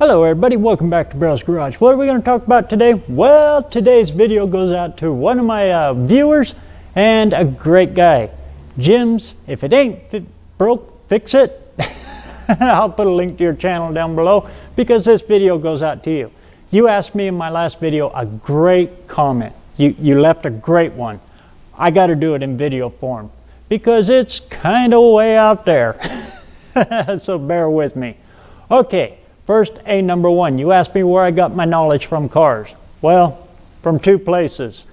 Hello everybody, welcome back to BareRose Garage. What are we going to talk about today? Well, today's video goes out to one of my viewers and a great guy. Jim's, if it ain't broke, fix it. I'll put a link to your channel down below because this video goes out to you. You asked me in my last video a great comment. You left a great one. I got to do it in video form because it's kind of way out there. So bear with me. Okay. First, number one, you asked me where I got my knowledge from cars. Well, from two places.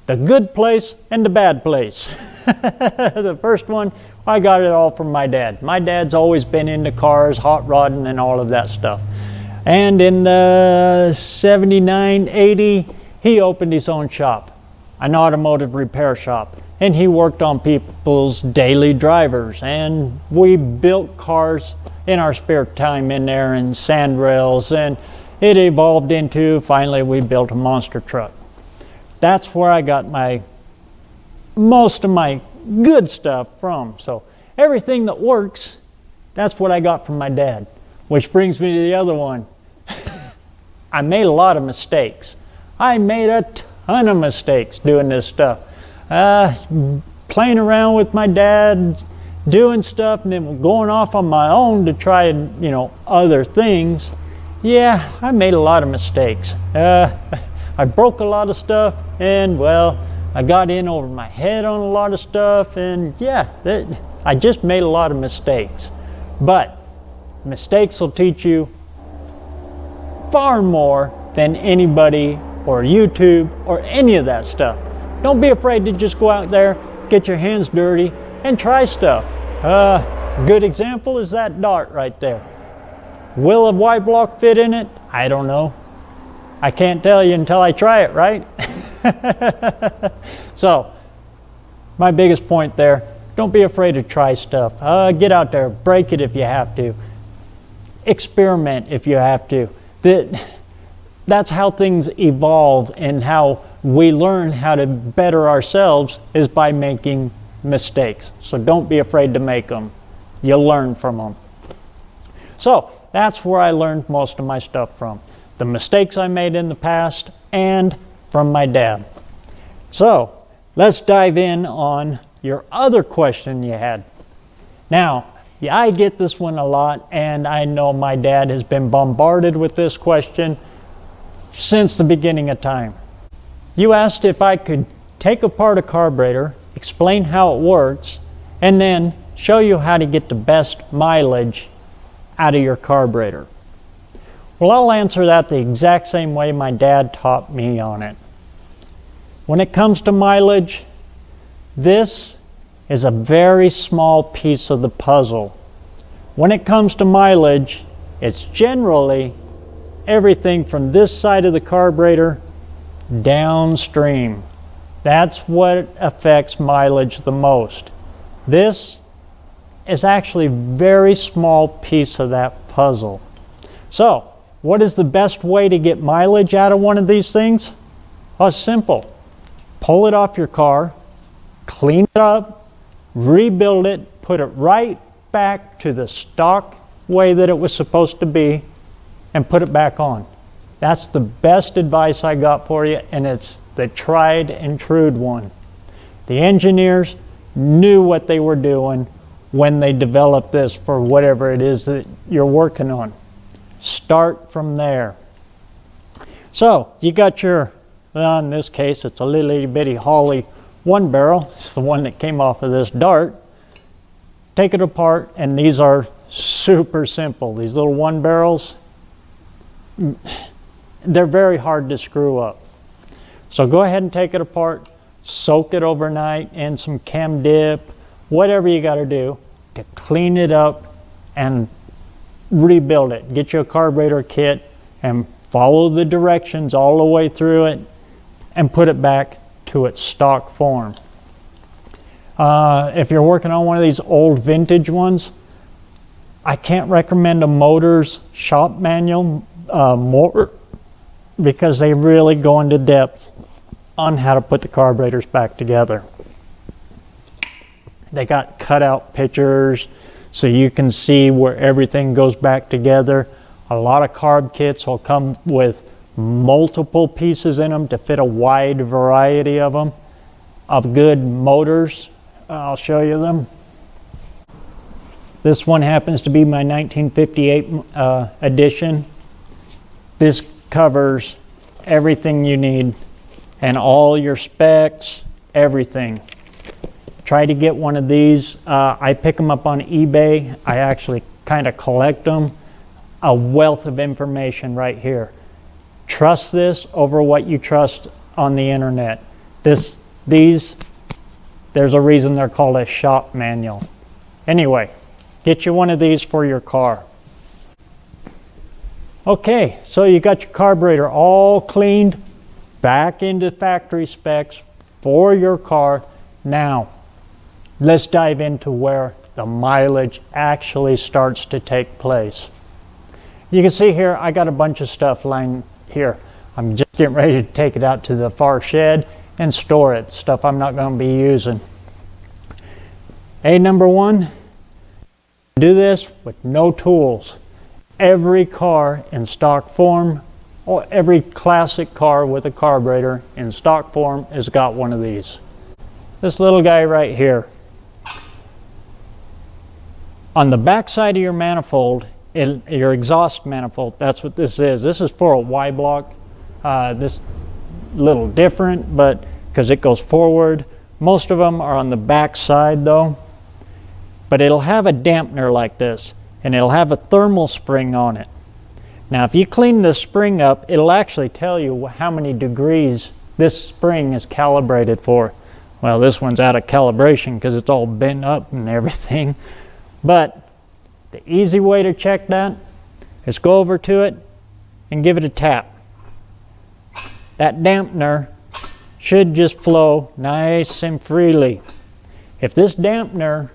The good place and the bad place. The first one, I got it all from my dad. My dad's always been into cars, hot rodding and all of that stuff. And in the 79, 80, he opened his own shop, an automotive repair shop. And he worked on people's daily drivers. And we built cars in our spare time in there and sand rails, and it evolved into, finally we built a monster truck. That's where I got most of my good stuff from. So everything that works, that's what I got from my dad. Which brings me to the other one. I made a lot of mistakes. I made a ton of mistakes doing this stuff. Playing around with my dad, doing stuff and then going off on my own to try and, other things. Yeah, I made a lot of mistakes. I broke a lot of stuff and, well, I got in over my head on a lot of stuff and, yeah, I just made a lot of mistakes. But mistakes will teach you far more than anybody or YouTube or any of that stuff. Don't be afraid to just go out there, get your hands dirty, and try stuff. Good example is that dart right there. Will a Y-block fit in it? I don't know. I can't tell you until I try it, right? So, my biggest point there, don't be afraid to try stuff. Get out there, break it if you have to. Experiment if you have to. That's how things evolve, and how we learn how to better ourselves is by making mistakes. So don't be afraid to make them. You'll learn from them. So that's where I learned most of my stuff from. The mistakes I made in the past and from my dad. So let's dive in on your other question you had. Now, yeah, I get this one a lot, and I know my dad has been bombarded with this question since the beginning of time. You asked if I could take apart a carburetor, explain how it works, and then show you how to get the best mileage out of your carburetor. Well, I'll answer that the exact same way my dad taught me on it. When it comes to mileage, this is a very small piece of the puzzle. When it comes to mileage, it's generally everything from this side of the carburetor downstream. That's what affects mileage the most. This is actually a very small piece of that puzzle. So, what is the best way to get mileage out of one of these things? Oh, it's simple. Pull it off your car, clean it up, rebuild it, put it right back to the stock way that it was supposed to be, and put it back on. That's the best advice I got for you, and it's the tried and true one. The engineers knew what they were doing when they developed this for whatever it is that you're working on. Start from there. So you got your, well, in this case it's a little itty bitty Holly one barrel. It's the one that came off of this dart. Take it apart, and these are super simple. These little one barrels, they're very hard to screw up. So go ahead and take it apart, soak it overnight in some chem dip, whatever you got to do to clean it up and rebuild it. Get you a carburetor kit and follow the directions all the way through it and put it back to its stock form. If you're working on one of these old vintage ones, I can't recommend a Motors shop manual more, because they really go into depth on how to put the carburetors back together. They got cutout pictures so you can see where everything goes back together. A lot of carb kits will come with multiple pieces in them to fit a wide variety of them, of good motors. I'll show you them. This one happens to be my 1958 edition. This covers everything you need and all your specs, everything. Try to get one of these. I pick them up on eBay. I actually kind of collect them. A wealth of information right here. Trust this over what you trust on the internet. There's a reason they're called a shop manual. Anyway, get you one of these for your car. Okay, so you got your carburetor all cleaned, back into factory specs for your car. Now, let's dive into where the mileage actually starts to take place. You can see here, I got a bunch of stuff lying here. I'm just getting ready to take it out to the far shed and store it, stuff I'm not going to be using. Number one, do this with no tools. Every car in stock form, or every classic car with a carburetor in stock form has got one of these. This little guy right here. On the back side of your manifold, your exhaust manifold, that's what this is. This is for a Y block. This little different, but because it goes forward. Most of them are on the back side though. But it'll have a dampener like this, and it'll have a thermal spring on it. Now if you clean this spring up, it'll actually tell you how many degrees this spring is calibrated for. Well, this one's out of calibration because it's all bent up and everything. But the easy way to check that is go over to it and give it a tap. That dampener should just flow nice and freely. If this dampener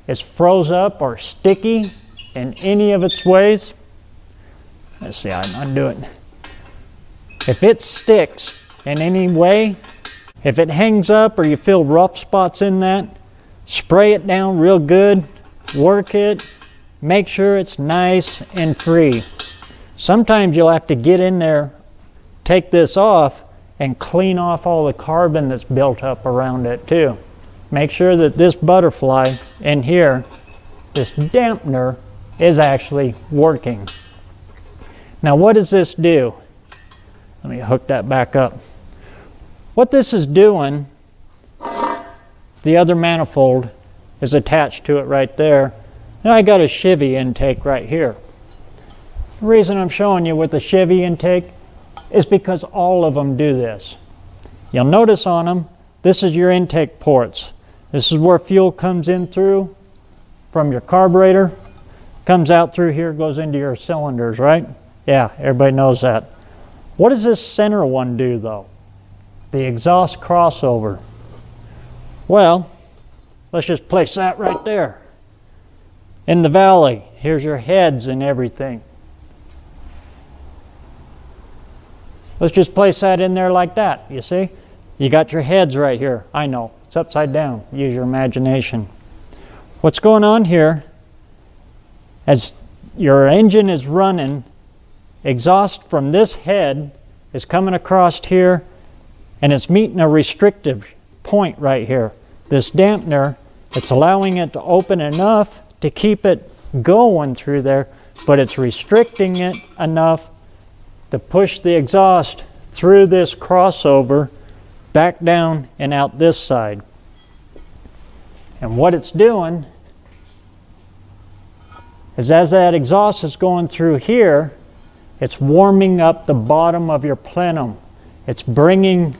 is froze up or sticky in any of its ways, let's see, I undo it. If it sticks in any way, if it hangs up or you feel rough spots in that, spray it down real good, work it, make sure it's nice and free. Sometimes you'll have to get in there, take this off, and clean off all the carbon that's built up around it too. Make sure that this butterfly in here, this dampener, is actually working. Now what does this do? Let me hook that back up. What this is doing, the other manifold is attached to it right there. Now I got a Chevy intake right here. The reason I'm showing you with the Chevy intake is because all of them do this. You'll notice on them, this is your intake ports. This is where fuel comes in through from your carburetor, comes out through here, goes into your cylinders, right? Yeah, everybody knows that. What does this center one do though? The exhaust crossover. Well, let's just place that right there. In the valley, here's your heads and everything. Let's just place that in there like that, you see? You got your heads right here. I know, it's upside down. Use your imagination. What's going on here, as your engine is running, exhaust from this head is coming across here, and it's meeting a restrictive point right here. This dampener, it's allowing it to open enough to keep it going through there, but it's restricting it enough to push the exhaust through this crossover back down and out this side. And what it's doing is, as that exhaust is going through here, it's warming up the bottom of your plenum. It's bringing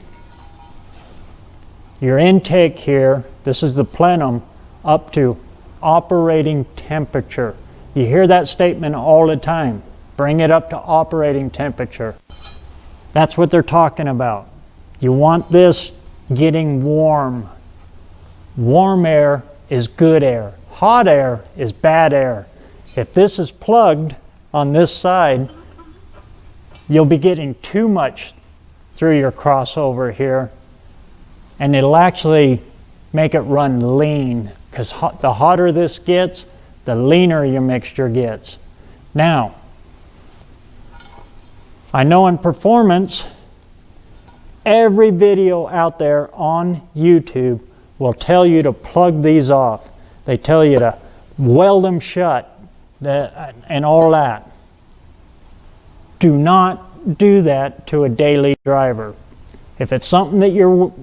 your intake here, this is the plenum, up to operating temperature. You hear that statement all the time. Bring it up to operating temperature. That's what they're talking about. You want this getting warm. Warm air is good air. Hot air is bad air. If this is plugged on this side, you'll be getting too much through your crossover here, and it'll actually make it run lean, because the hotter this gets, the leaner your mixture gets. Now, I know in performance, every video out there on YouTube will tell you to plug these off. They tell you to weld them shut and all that. Do not do that to a daily driver. If it's something that you're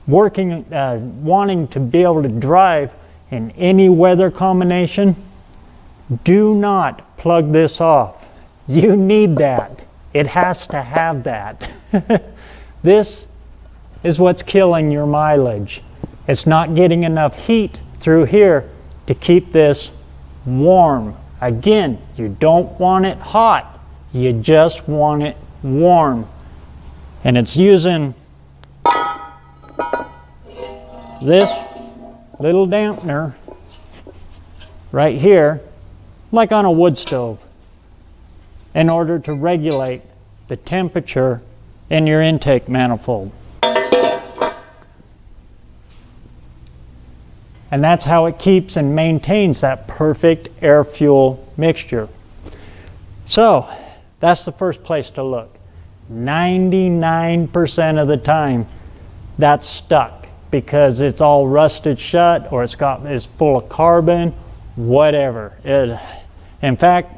wanting to be able to drive in any weather combination, do not plug this off. You need that. It has to have that. This is what's killing your mileage. It's not getting enough heat through here to keep this warm. Again, you don't want it hot. You just want it warm. And it's using this little dampener right here, like on a wood stove, in order to regulate the temperature in your intake manifold. And that's how it keeps and maintains that perfect air-fuel mixture. So that's the first place to look. 99% of the time that's stuck because it's all rusted shut, or it's full of carbon, whatever. In fact,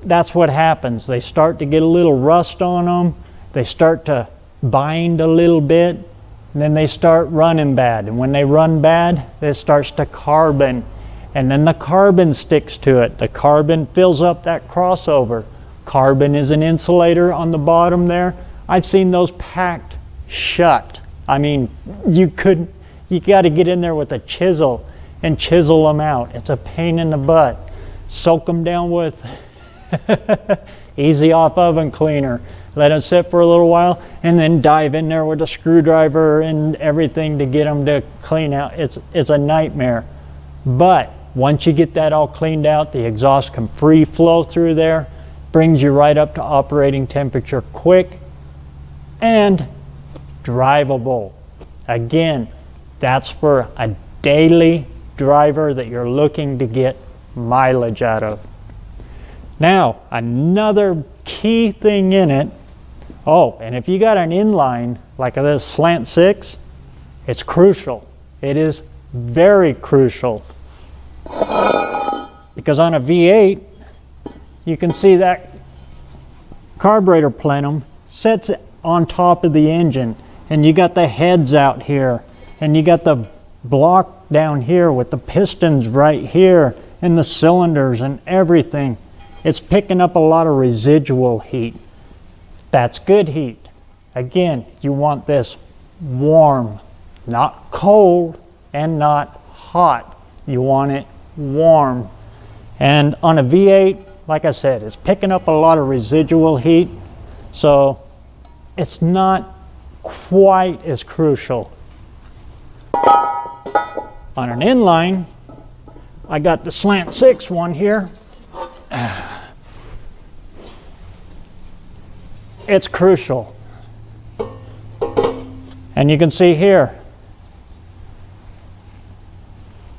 that's what happens. They start to get a little rust on them. They start to bind a little bit, and then they start running bad. And when they run bad, it starts to carbon. And then the carbon sticks to it. The carbon fills up that crossover. Carbon is an insulator on the bottom there. I've seen those packed shut. I mean, you got to get in there with a chisel and chisel them out. It's a pain in the butt. Soak them down with easy off oven cleaner. Let them sit for a little while, and then dive in there with a screwdriver and everything to get them to clean out. It's a nightmare. But once you get that all cleaned out, the exhaust can free flow through there, brings you right up to operating temperature quick and drivable. Again, that's for a daily driver that you're looking to get mileage out of. Now, another key thing in it, and if you got an inline like this slant 6, it's crucial. It is very crucial. Because on a V8, you can see that carburetor plenum sits on top of the engine, and you got the heads out here, and you got the block down here with the pistons right here, and the cylinders and everything. It's picking up a lot of residual heat. That's good heat. Again, you want this warm, not cold and not hot. You want it warm. And on a V8, like I said, it's picking up a lot of residual heat, so it's not quite as crucial. On an inline, I got the slant 6 one here. It's crucial. And you can see here.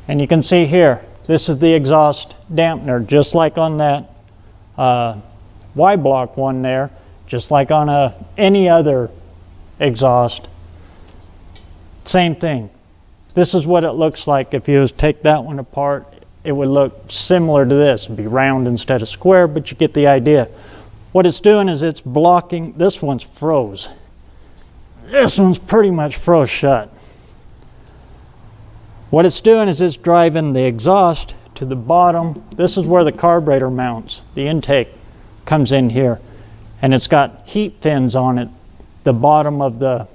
And you can see here, this is the exhaust dampener, just like on that Y-block one there, just like on any other exhaust. Same thing. This is what it looks like if you was take that one apart. It would look similar to this. It'd be round instead of square, but you get the idea. What it's doing is it's blocking, this one's froze. This one's pretty much froze shut. What it's doing is it's driving the exhaust to the bottom. This is where the carburetor mounts. The intake comes in here, and it's got heat fins on it, the bottom of the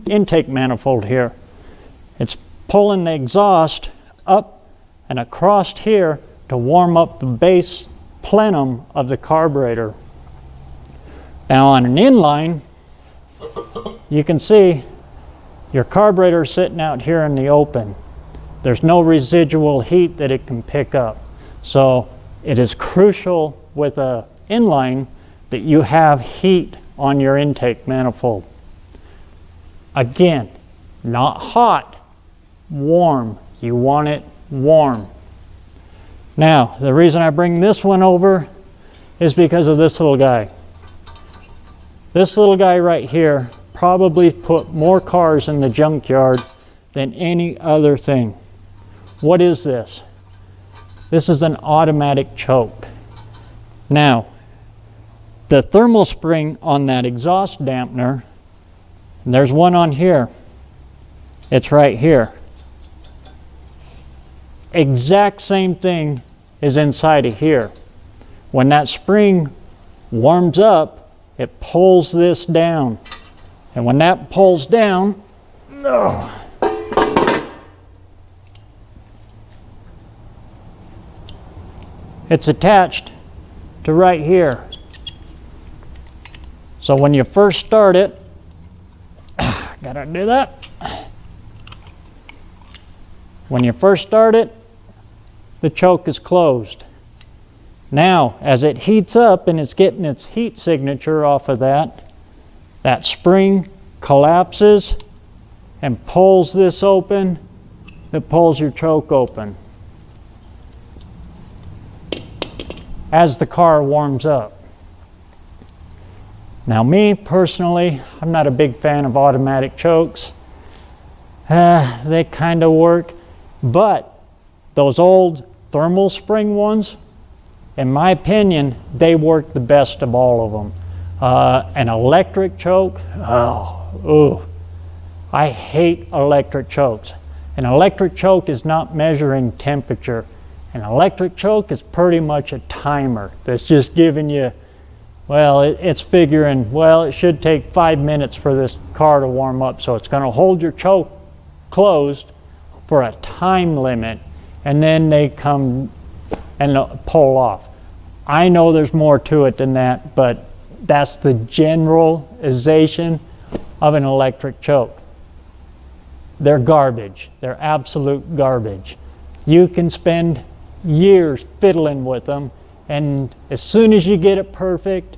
intake manifold here. It's pulling the exhaust up and across here to warm up the base plenum of the carburetor. Now on an inline, you can see your carburetor sitting out here in the open. There's no residual heat that it can pick up. So it is crucial with an inline that you have heat on your intake manifold. Again, not hot, warm. You want it warm. Now, the reason I bring this one over is because of this little guy. This little guy right here probably put more cars in the junkyard than any other thing. What is this? This is an automatic choke. Now, the thermal spring on that exhaust dampener, and there's one on here. It's right here. Exact same thing is inside of here. When that spring warms up, it pulls this down. And when that pulls down, it's attached to right here. So when you first start it, gotta do that. When you first start it, the choke is closed. Now, as it heats up and it's getting its heat signature off of that, that spring collapses and pulls this open. It pulls your choke open as the car warms up. Now, me personally, I'm not a big fan of automatic chokes. They kind of work, but those old thermal spring ones, in my opinion, they work the best of all of them. An electric choke, I hate electric chokes. An electric choke is not measuring temperature. An electric choke is pretty much a timer that's just giving you, well, it's figuring, well, it should take 5 minutes for this car to warm up, so it's going to hold your choke closed for a time limit, and then they come and pull off. I know there's more to it than that, but that's the generalization of an electric choke. They're garbage. They're absolute garbage. You can spend years fiddling with them, and as soon as you get it perfect,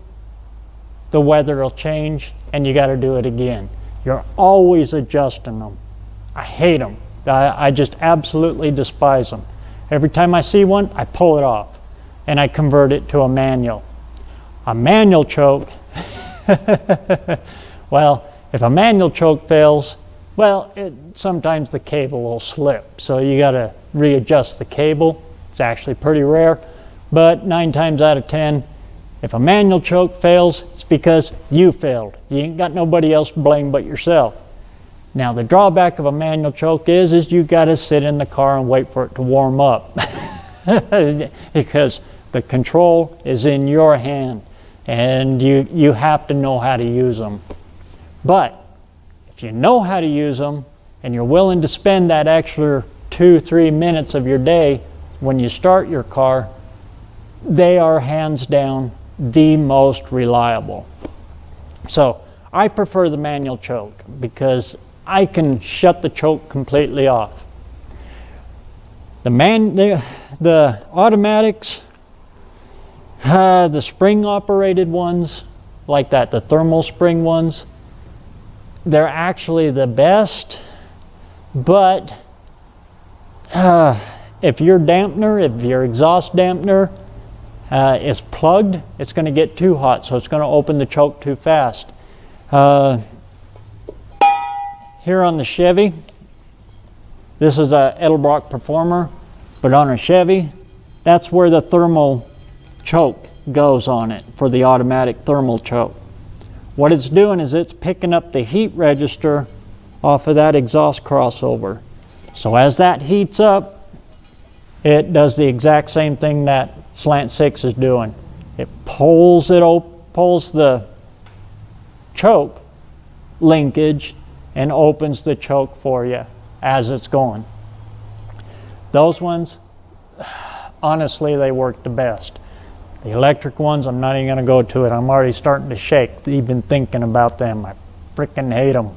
the weather will change and you got to do it again. You're always adjusting them. I hate them. I just absolutely despise them. Every time I see one, I pull it off and I convert it to a manual. A manual choke, well, if a manual choke fails, well, sometimes the cable will slip, so you got to readjust the cable. It's actually pretty rare, but 9 times out of 10, if a manual choke fails, it's because you failed. You ain't got nobody else to blame but yourself. Now, the drawback of a manual choke is you got to sit in the car and wait for it to warm up because the control is in your hand, and you have to know how to use them. But if you know how to use them and you're willing to spend that extra 2-3 minutes of your day when you start your car, they are hands down the most reliable. So I prefer the manual choke because I can shut the choke completely off. The automatics, the spring operated ones like that, the thermal spring ones, they're actually the best, but if your exhaust dampener is plugged, it's going to get too hot, so it's going to open the choke too fast. Here on the Chevy, this is a Edelbrock Performer, but on a Chevy, that's where the thermal choke goes on it, for the automatic thermal choke. What it's doing is it's picking up the heat register off of that exhaust crossover. So as that heats up, it does the exact same thing that Slant 6 is doing. It pulls the choke linkage and opens the choke for you as it's going. Those ones, honestly, they work the best. The electric ones, I'm not even going to go to it. I'm already starting to shake even thinking about them. I freaking hate them.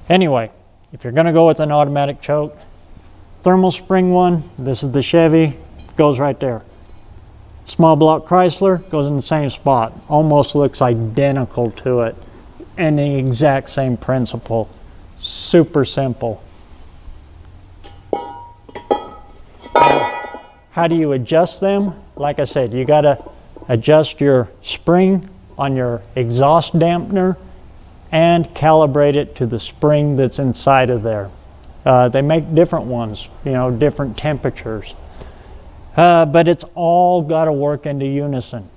Anyway, if you're going to go with an automatic choke, thermal spring one, this is the Chevy, goes right there. Small block Chrysler goes in the same spot. Almost looks identical to it. And the exact same principle. Super simple. How do you adjust them? Like I said, you got to adjust your spring on your exhaust dampener and calibrate it to the spring that's inside of there. They make different ones, you know, different temperatures. But it's all got to work into unison.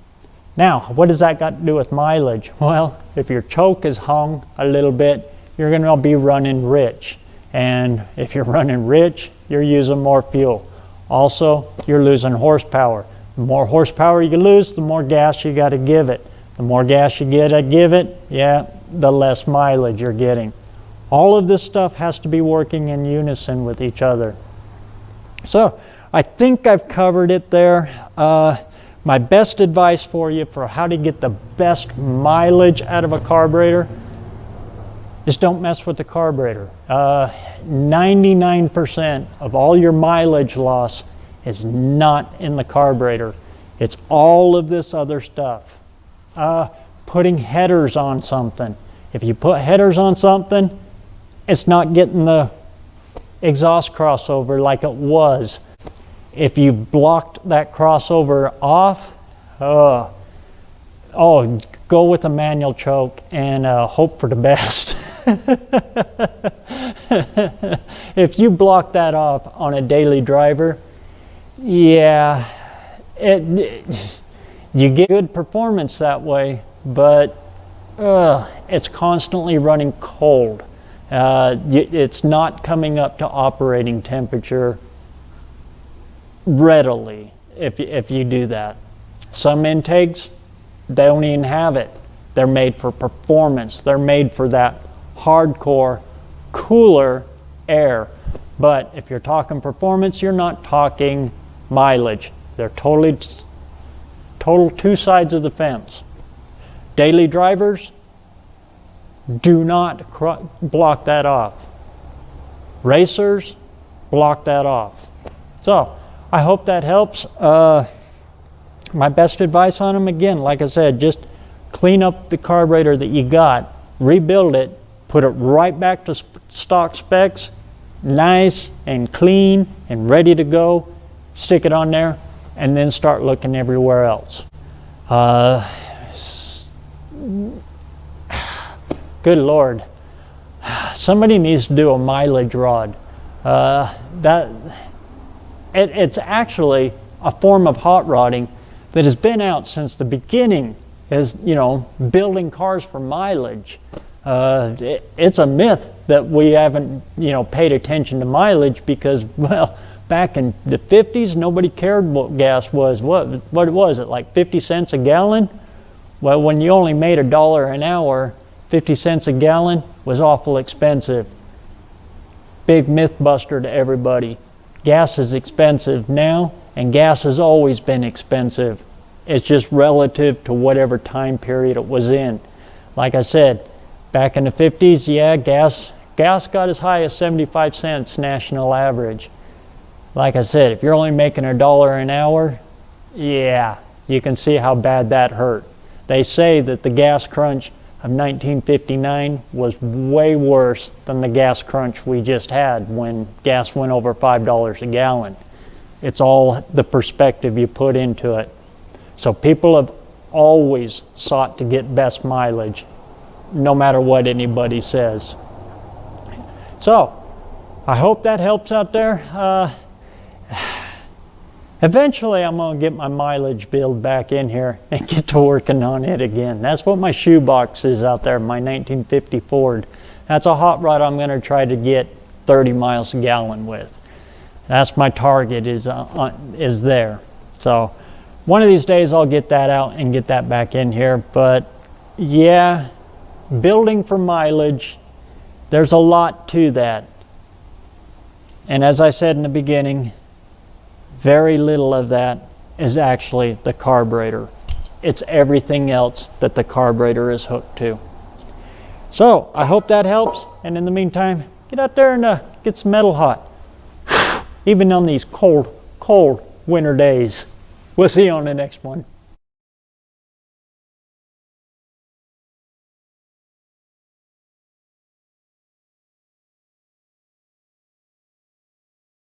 Now, what does that got to do with mileage? Well, if your choke is hung a little bit, you're going to be running rich. And if you're running rich, you're using more fuel. Also, you're losing horsepower. The more horsepower you lose, the more gas you got to give it. The more gas you give it, yeah, the less mileage you're getting. All of this stuff has to be working in unison with each other. So, I think I've covered it there. My best advice for you for how to get the best mileage out of a carburetor is don't mess with the carburetor. 99% of all your mileage loss is not in the carburetor. It's all of this other stuff. Putting headers on something. If you put headers on something, it's not getting the exhaust crossover like it was. If you blocked that crossover off, go with a manual choke and hope for the best. If you block that off on a daily driver, yeah, you get good performance that way, but it's constantly running cold. It's not coming up to operating temperature readily if you do that. Some intakes, they don't even have it. They're made for performance. They're made for that hardcore, cooler air. But if you're talking performance, you're not talking mileage. They're total two sides of the fence. Daily drivers, do not block that off. Racers, block that off. So, I hope that helps. My best advice on them, again, like I said, just clean up the carburetor that you got, rebuild it, put it right back to stock specs, nice and clean and ready to go, stick it on there, and then start looking everywhere else. Good Lord. Somebody needs to do a mileage rod. It's actually a form of hot rodding that has been out since the beginning, as you know, building cars for mileage. It's a myth that we haven't, paid attention to mileage because, well, back in the 50s, nobody cared what gas was. What was it, like 50 cents a gallon? Well, when you only made $1 an hour, 50 cents a gallon was awful expensive. Big myth buster to everybody. Gas is expensive now, and gas has always been expensive. It's just relative to whatever time period it was in. Like I said, back in the 50s, yeah, gas got as high as 75 cents national average. Like I said, if you're only making $1 an hour, yeah, you can see how bad that hurt. They say that the gas crunch of 1959 was way worse than the gas crunch we just had when gas went over $5 a gallon. It's all the perspective you put into it. So people have always sought to get best mileage, no matter what anybody says. So, I hope that helps out there. Eventually I'm going to get my mileage build back in here and get to working on it again. That's what my shoebox is out there, my 1950 Ford. That's a hot rod I'm going to try to get 30 miles a gallon with. That's my target is there. So one of these days I'll get that out and get that back in here. But yeah, building for mileage, there's a lot to that. And as I said in the beginning, very little of that is actually the carburetor. It's everything else that the carburetor is hooked to. So I hope that helps. And in the meantime, get out there and get some metal hot. Even on these cold winter days. We'll see you on the next one.